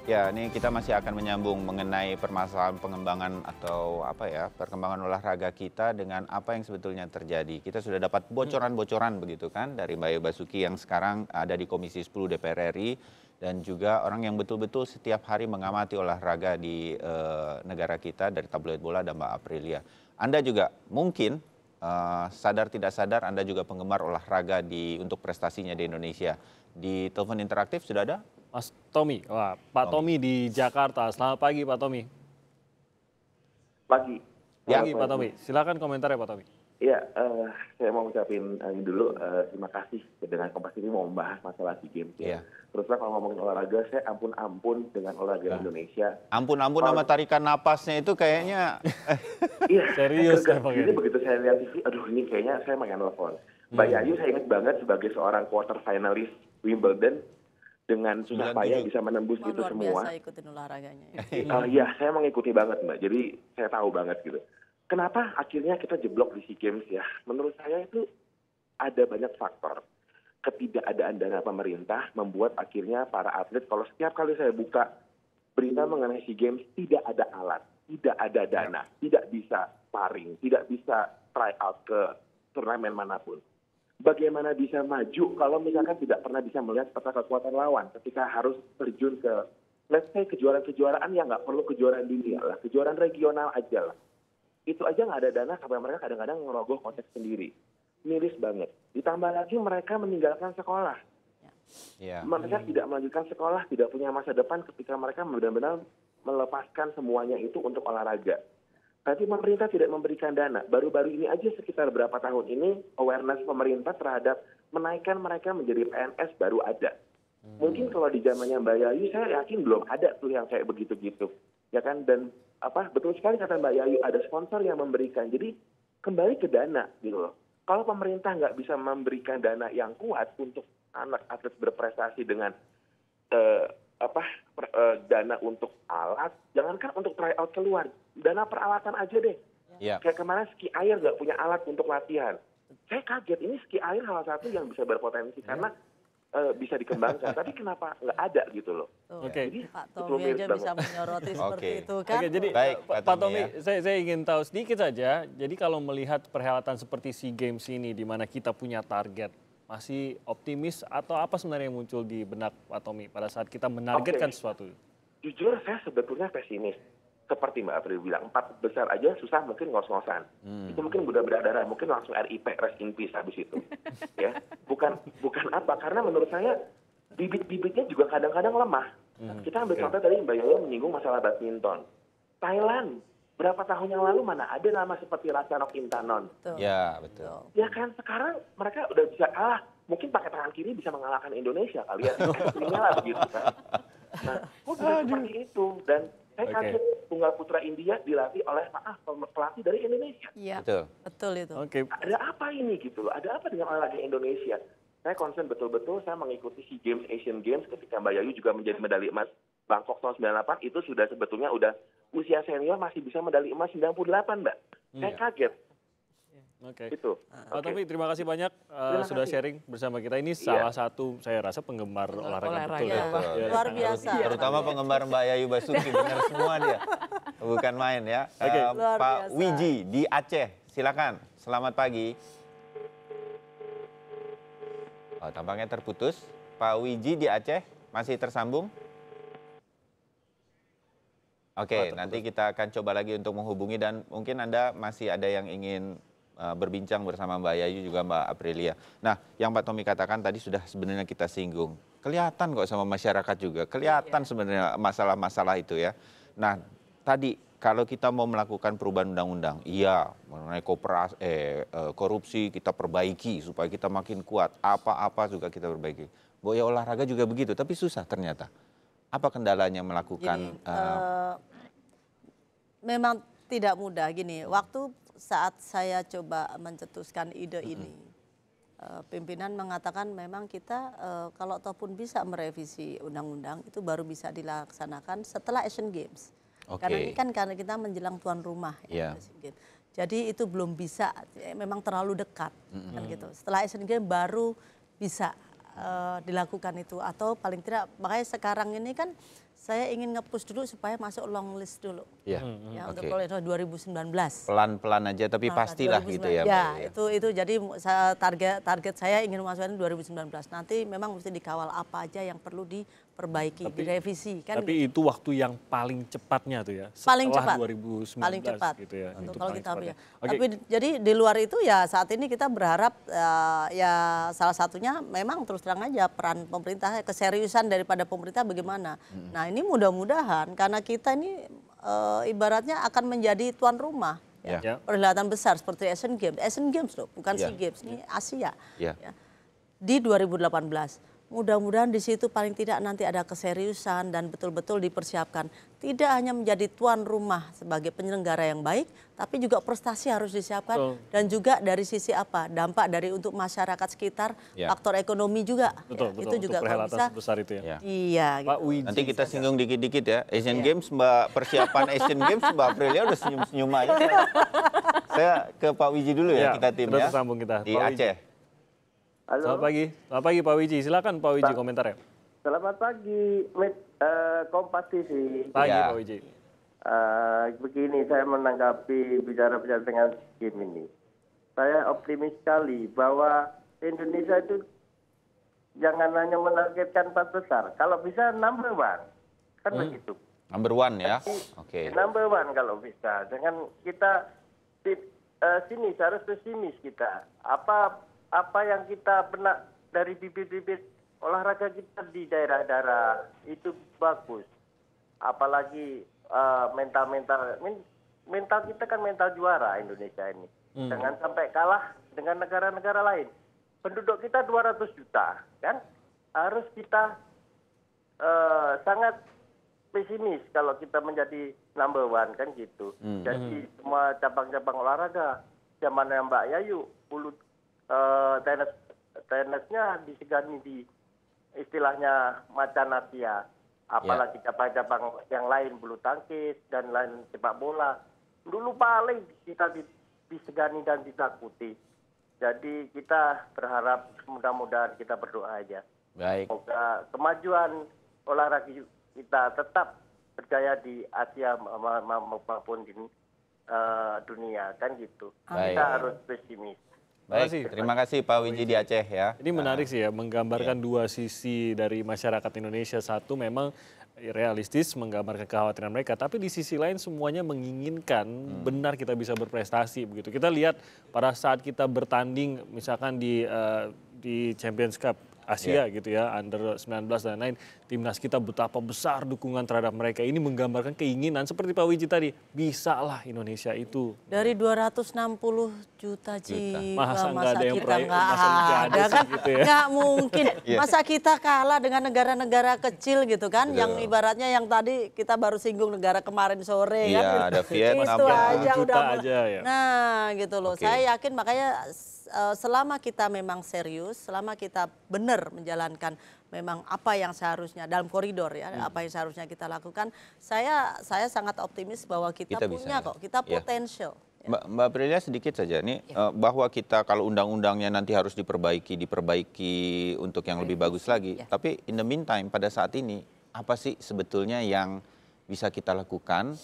Ya, ini kita masih akan menyambung mengenai permasalahan pengembangan atau apa ya, perkembangan olahraga kita dengan apa yang sebetulnya terjadi. Kita sudah dapat bocoran-bocoran begitu kan dari Mbak Ayu Basuki yang sekarang ada di Komisi 10 DPR RI dan juga orang yang betul-betul setiap hari mengamati olahraga di negara kita dari tabloid bola dan Mbak Aprilia. Anda juga mungkin sadar tidak sadar Anda juga penggemar olahraga untuk prestasinya di Indonesia. Di telepon interaktif sudah ada? Mas Tommy, wah Pak Tommy di Jakarta. Selamat pagi Pak Tommy. Pagi. Pagi Pak Tommy, silakan komentarnya Pak Tommy. Iya, saya mau ucapin dulu terima kasih dengan Kompas TV mau membahas masalah SEA Games ya. Iya. Terus kalau ngomongin olahraga, saya ampun-ampun dengan olahraga Indonesia. Ampun-ampun sama tarikan napasnya itu kayaknya. Iya, Serius saya Pak ini begitu saya lihat TV, aduh ini kayaknya saya pengen telepon. Mbak Yayu saya ingat banget sebagai seorang quarter finalis Wimbledon dengan susah payah bisa menembus itu luar semua. biasa ikutin olahraganya. Iya, saya mengikuti banget Mbak. Jadi saya tahu banget gitu. Kenapa akhirnya kita jeblok di SEA Games ya? Menurut saya itu ada banyak faktor. Ketidakadaan dana pemerintah membuat akhirnya para atlet kalau setiap kali saya buka berita mengenai SEA Games tidak ada alat, tidak ada dana, tidak bisa sparring, tidak bisa try out ke turnamen manapun. Bagaimana bisa maju kalau misalkan tidak pernah bisa melihat peta kekuatan lawan ketika harus terjun ke let's say kejuaraan-kejuaraan yang nggak perlu kejuaraan dunia lah, kejuaraan regional aja lah. Itu aja nggak ada dana sampai mereka kadang-kadang ngerogoh kocek sendiri. Miris banget. Ditambah lagi mereka meninggalkan sekolah. Ya. Mereka tidak melanjutkan sekolah, tidak punya masa depan ketika mereka benar-benar melepaskan semuanya itu untuk olahraga. Tapi pemerintah tidak memberikan dana. Baru-baru ini aja sekitar berapa tahun ini awareness pemerintah terhadap menaikkan mereka menjadi PNS baru ada. Mungkin kalau di zamannya Mbak Yayu saya yakin belum ada tuh yang kayak begitu-gitu. Ya kan, dan betul sekali kata Mbak Yayu ada sponsor yang memberikan. Jadi kembali ke dana gitu loh. Kalau pemerintah nggak bisa memberikan dana yang kuat untuk anak atlet berprestasi dengan dana untuk alat, jangankan untuk try out keluar, dana peralatan aja deh. Ya. Kayak kemarin ski air nggak punya alat untuk latihan. Saya kaget, ini ski air salah satu yang bisa berpotensi karena bisa dikembangkan. Tapi kenapa nggak ada gitu loh? Oke. Jadi, Pak itu Tommy miris aja banget. bisa menyoroti seperti itu kan. Oke, jadi Baik, Pak Pak Tommy, Tommy, saya ingin tahu sedikit saja. Jadi kalau melihat perhelatan seperti SEA Games ini, di mana kita punya target, masih optimis atau apa sebenarnya yang muncul di benak Pak Tommy pada saat kita menargetkan sesuatu? Jujur saya sebetulnya pesimis. Seperti Mbak April bilang, 4 besar aja susah mungkin ngos-ngosan. Itu mungkin udah berdarah, mungkin langsung RIP, rest in peace habis itu. Ya, bukan apa, karena menurut saya bibit-bibitnya juga kadang-kadang lemah. Kita ambil contoh tadi Mbak Yoyo menyinggung masalah badminton. Thailand, berapa tahun yang lalu mana ada nama seperti Ratchanok Intanon. Betul. Ya, betul. Ya kan, sekarang mereka udah bisa kalah. Mungkin pakai tangan kiri bisa mengalahkan Indonesia kali ya. Ekstrimnya lah begitu kan. Nah, kok bisa seperti itu? Dan saya kaget tunggal putra India dilatih oleh pelatih dari Indonesia. Iya, Betul. betul itu. Oke, Ada apa ini gitu loh? Ada apa dengan olahraga Indonesia? Saya concern betul-betul, saya mengikuti SEA Games, Asian Games ketika Mbak Yayu juga menjadi medali emas Bangkok tahun 98, itu sudah sebetulnya udah usia senior masih bisa medali emas 98 Mbak. Saya kaget. oke. Itu. Pak Tommy, terima kasih banyak sudah sharing bersama kita. Ini salah satu saya rasa penggemar olahraga betul ya. Betul. Ya. Luar biasa. Terutama penggemar Mbak Yayu Basuki, benar semua dia. Bukan main ya. Oke. Luar Pak biasa. Wiji di Aceh, silakan. Selamat pagi. Oh, tampaknya terputus. Pak Wiji di Aceh masih tersambung? Oke, nanti kita akan coba lagi untuk menghubungi dan mungkin Anda masih ada yang ingin berbincang bersama Mbak Yayu juga Mbak Aprilia. Nah, yang Pak Tommy katakan tadi sudah sebenarnya kita singgung. Kelihatan kok sama masyarakat juga, kelihatan sebenarnya masalah-masalah itu ya. Nah, tadi kalau kita mau melakukan perubahan undang-undang, iya mengenai korupsi kita perbaiki supaya kita makin kuat, apa-apa juga kita perbaiki. Boya olahraga juga begitu, tapi susah ternyata. Apa kendalanya melakukan? Memang tidak mudah gini. Waktu saat saya coba mencetuskan ide ini, pimpinan mengatakan memang kita kalau ataupun bisa merevisi undang-undang itu baru bisa dilaksanakan setelah Asian Games. Karena ini kan karena kita menjelang tuan rumah ya, Asian Games. Jadi itu belum bisa, memang terlalu dekat kan gitu. Setelah Asian Games baru bisa dilakukan itu, atau paling tidak makanya sekarang ini kan saya ingin nge-push dulu supaya masuk long list dulu. Ya, Ya, oke. untuk Prolegnas 2019. Pelan-pelan aja tapi Nah, pastilah 2019. gitu ya, Mbak. Ya, itu jadi target saya ingin masukkan 2019. Nanti memang mesti dikawal apa aja yang perlu diperbaiki, direvisi kan. Tapi itu waktu yang paling cepatnya tuh ya. Paling setelah cepat. 2019 Paling cepat gitu ya. untuk Itu kalau paling kita cepatnya. ya. Tapi jadi di luar itu ya saat ini kita berharap ya salah satunya memang terus terang aja peran pemerintah, keseriusan daripada pemerintah bagaimana. Nah, ini mudah-mudahan karena kita ini ibaratnya akan menjadi tuan rumah Ya. Ya. perhelatan besar seperti Asian Games loh, bukan Ya. SEA Games, ini Asia. Ya. Ya. Di 2018. Mudah-mudahan di situ paling tidak nanti ada keseriusan dan betul-betul dipersiapkan. Tidak hanya menjadi tuan rumah sebagai penyelenggara yang baik, tapi juga prestasi harus disiapkan. Betul. Dan juga dari sisi apa, dampak dari untuk masyarakat sekitar, Ya. faktor ekonomi juga. Betul, Ya, betul. itu Untuk juga kalau perhelatan bisa. sebesar itu ya. Ya. Iya. Pak Gitu. Wiji. Nanti kita singgung dikit-dikit ya. Asian Iya. Games, Mbak, persiapan Asian Games, Mbak Aprilia udah senyum-senyum aja. Saya ke Pak Wiji dulu ya, kita tim sudah ya. tersambung kita. Di Pak Wiji. Aceh. Selamat pagi. Selamat pagi Pak Wiji. Silakan Pak Wiji komentar ya. Selamat pagi, Kompas TV. Pagi Ya. Pak Wiji. Begini, saya menanggapi bicara-bicara dengan game ini. Saya optimis sekali bahwa Indonesia itu jangan hanya menargetkan 4 besar. Kalau bisa number one, kan begitu. Number one ya. Oke. Number one kalau bisa. Dengan kita sini harus pesimis kita. Apa yang kita pernah dari bibit-bibit olahraga kita di daerah-daerah itu bagus. Apalagi mental kita kan mental juara Indonesia ini. Jangan sampai kalah dengan negara-negara lain. Penduduk kita 200 juta, kan? Harus kita sangat pesimis kalau kita menjadi number one, kan gitu. Jadi semua cabang-cabang olahraga, zamannya Mbak Yayu, tenisnya disegani di istilahnya macan Asia, apalagi cabang-cabang yang lain, bulu tangkis dan lain sepak bola. Dulu paling kita disegani dan ditakuti. Jadi kita berharap mudah-mudahan kita berdoa aja. Baik. Semoga kemajuan olahraga kita tetap berjaya di Asia maupun di dunia, kan gitu. Baik. Kita harus pesimis. Baik, terima kasih Pak Wiji di Aceh ya. Ini menarik sih ya, menggambarkan dua sisi dari masyarakat Indonesia. Satu memang realistis menggambarkan kekhawatiran mereka, tapi di sisi lain semuanya menginginkan benar kita bisa berprestasi begitu. Kita lihat pada saat kita bertanding misalkan di Champions Cup Asia gitu ya, under 19 dan lain, timnas kita betapa besar dukungan terhadap mereka. Ini menggambarkan keinginan seperti Pak Wiji tadi, bisa lah Indonesia itu. Dari 260 juta Masa jiwa, nggak ada yang kita proyek, nggak masa nggak ada ada sih kan? gitu ya. Nggak mungkin. Masa kita kalah dengan negara-negara kecil gitu kan? Yang ibaratnya yang tadi kita baru singgung negara kemarin sore Iya, kan? ada Vietnam, Itu ya. aja 20 udah. juta aja ya. Nah gitu loh. Oke. Saya yakin makanya selama kita memang serius, selama kita benar menjalankan memang apa yang seharusnya dalam koridor ya, apa yang seharusnya kita lakukan, saya sangat optimis bahwa kita Kita bisa, punya ya. kok, kita Ya. potensial. Mbak Aprilia sedikit saja nih, bahwa kita kalau undang-undangnya nanti harus diperbaiki untuk yang lebih bagus lagi. Ya. Tapi in the meantime pada saat ini apa sih sebetulnya yang bisa kita lakukan?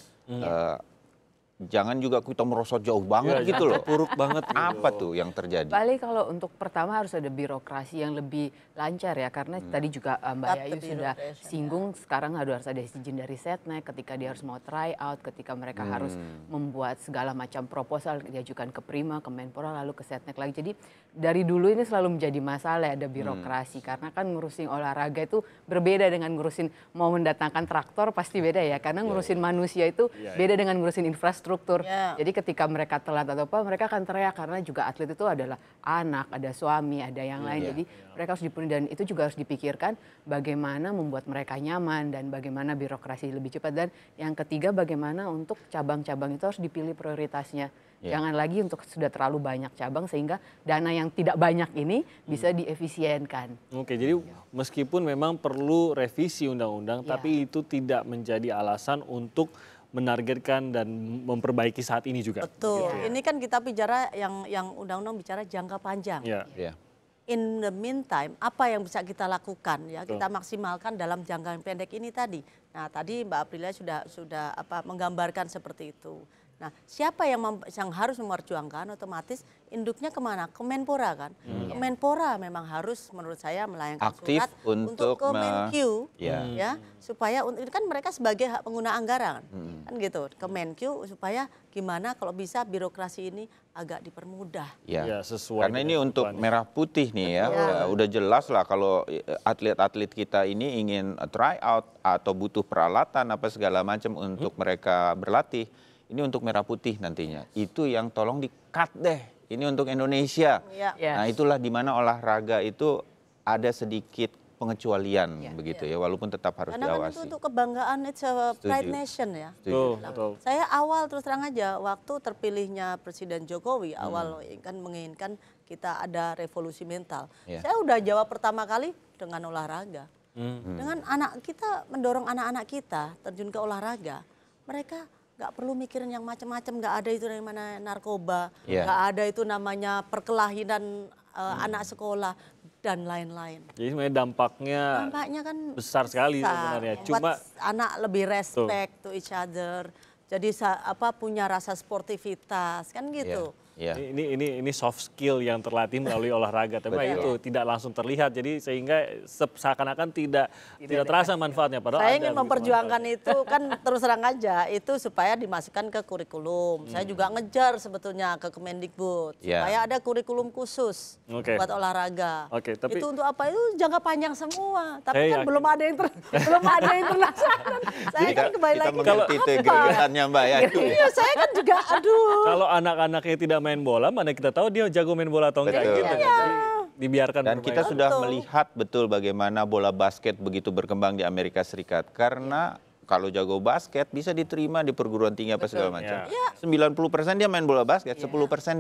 Jangan juga kita merosot jauh banget gitu loh. Puruk banget gitu. Apa tuh yang terjadi? Paling kalau untuk pertama harus ada birokrasi yang lebih lancar ya, karena tadi juga Mbak Cut Yayu the sudah bureaucracy. singgung, sekarang harus ada izin dari Setnek ketika dia harus mau try out, ketika mereka harus membuat segala macam proposal diajukan ke Prima, ke Menpora, lalu ke Setnek lagi. Jadi dari dulu ini selalu menjadi masalah, ada birokrasi, karena kan ngurusin olahraga itu berbeda dengan ngurusin mau mendatangkan traktor, pasti beda ya, karena ngurusin manusia itu beda dengan ngurusin infrastruktur. Ya. Jadi ketika mereka telat atau apa, mereka akan teriak karena juga atlet itu adalah anak, ada suami, ada yang lain. Jadi mereka harus dipenuhi, dan itu juga harus dipikirkan bagaimana membuat mereka nyaman dan bagaimana birokrasi lebih cepat. Dan yang ketiga, bagaimana untuk cabang-cabang itu harus dipilih prioritasnya. Jangan lagi untuk sudah terlalu banyak cabang sehingga dana yang tidak banyak ini bisa diefisienkan. Oke, jadi meskipun memang perlu revisi undang-undang, tapi itu tidak menjadi alasan untuk menargetkan dan memperbaiki saat ini juga. Betul. Ini kan kita bicara yang undang-undang bicara jangka panjang. Ya. Ya. in the meantime apa yang bisa kita lakukan ya, kita maksimalkan dalam jangka pendek ini tadi. Nah, tadi Mbak Aprilia sudah menggambarkan seperti itu. Nah, siapa yang harus memperjuangkan, otomatis induknya kemana? Kemenpora kan. Kemenpora memang harus menurut saya melayangkan Aktif surat untuk Kemenkyu ya. ya, supaya ini kan mereka sebagai hak pengguna anggaran kan gitu. Kemenkyu supaya gimana kalau bisa birokrasi ini agak dipermudah. Ya. Ya, sesuai Karena ini dengan untuk kebutuhannya. merah putih nih ya, udah jelas lah kalau atlet-atlet kita ini ingin try out atau butuh peralatan apa segala macam untuk mereka berlatih. Ini untuk merah putih nantinya. Itu yang tolong di-cut deh. Ini untuk Indonesia. Ya. Nah, itulah di mana olahraga itu ada sedikit pengecualian begitu ya, walaupun tetap harus Karena kan itu diawasi. untuk kebanggaan, it's a pride Setuju. nation ya. Setuju. Betul. Saya awal terus terang aja waktu terpilihnya Presiden Jokowi awal kan menginginkan kita ada revolusi mental. Ya. Saya udah jawab pertama kali dengan olahraga. Dengan anak kita mendorong anak-anak kita terjun ke olahraga. Mereka nggak perlu mikirin yang macam-macam, nggak ada itu namanya narkoba, Ya. nggak ada itu namanya perkelahian anak sekolah dan lain-lain. Jadi sebenarnya dampaknya Dampaknya kan besar sekali sebenarnya. Membuat Cuma anak lebih respect to each other. Jadi punya rasa sportivitas kan gitu. Ya. ini soft skill yang terlatih melalui olahraga, tapi itu tidak langsung terlihat. Jadi sehingga seakan-akan tidak terasa manfaatnya. Padahal Saya ada ingin begitu memperjuangkan itu kan terus terang aja itu supaya dimasukkan ke kurikulum. Saya juga ngejar sebetulnya ke Kemendikbud Ya. supaya ada kurikulum khusus Oke. buat olahraga. Oke, tapi- itu untuk apa? Itu jangka panjang semua. Tapi Saya kan yakin. belum ada yang belum ada yang terlaksana. Saya Kita, kan kembali kita lagi mengerti itu apa? geregetannya Mbak ya. Iya, saya kan juga aduh. Kalau anak-anaknya tidak main bola, mana kita tahu dia jago main bola atau enggak Betul. gitu. Kan. Jadi dibiarkan Dan kita bermain. sudah Betul. melihat betul bagaimana bola basket begitu berkembang di Amerika Serikat. Karena kalau jago basket bisa diterima di perguruan tinggi apa segala macam. Ya. 90% dia main bola basket, 10%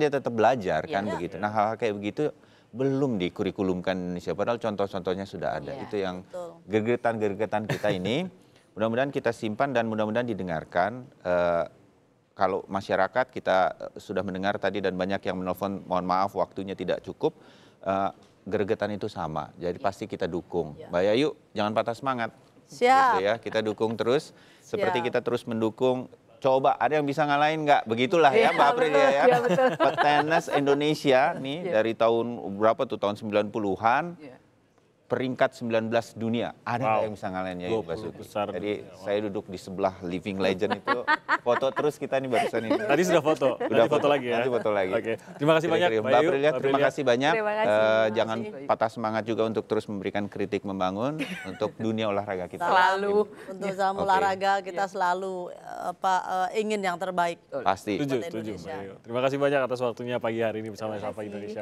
dia tetap belajar kan begitu. Nah, hal-hal kayak begitu belum dikurikulumkan Indonesia. Padahal contoh-contohnya sudah ada. Itu yang betul. gergetan-gergetan kita ini. Mudah-mudahan kita simpan dan mudah-mudahan didengarkan. Kalau masyarakat kita sudah mendengar tadi dan banyak yang menelpon, mohon maaf waktunya tidak cukup, gergetan itu sama. Jadi pasti kita dukung. Mbak Yayu, jangan patah semangat. Siap. Gitu ya, kita dukung terus. Seperti Siap. kita terus mendukung. Coba ada yang bisa ngalahin nggak? Begitulah ya Mbak Aprilia ya. Petenis Indonesia nih dari tahun berapa tuh, tahun 90-an. Peringkat 19 dunia. Ada nggak yang bisa ngalahin Yayu 20 Basuki? besar Jadi dunia. saya duduk di sebelah living legend itu. Foto terus kita nih barusan ini. Tadi sudah foto, nanti foto lagi ya. Nanti foto lagi. Oke, terima kasih banyak Mbak Mbak Ayu, Aprilia, Mbak terima Aprilia. kasih banyak. Terima kasih. Jangan patah semangat juga untuk terus memberikan kritik membangun untuk dunia olahraga kita. Selalu. Untuk dalam Oke. olahraga kita selalu ingin yang terbaik. Pasti. Setuju, Buat setuju. Indonesia. Mbak Ayu. Terima kasih banyak atas waktunya pagi hari ini bersama Sapa Indonesia.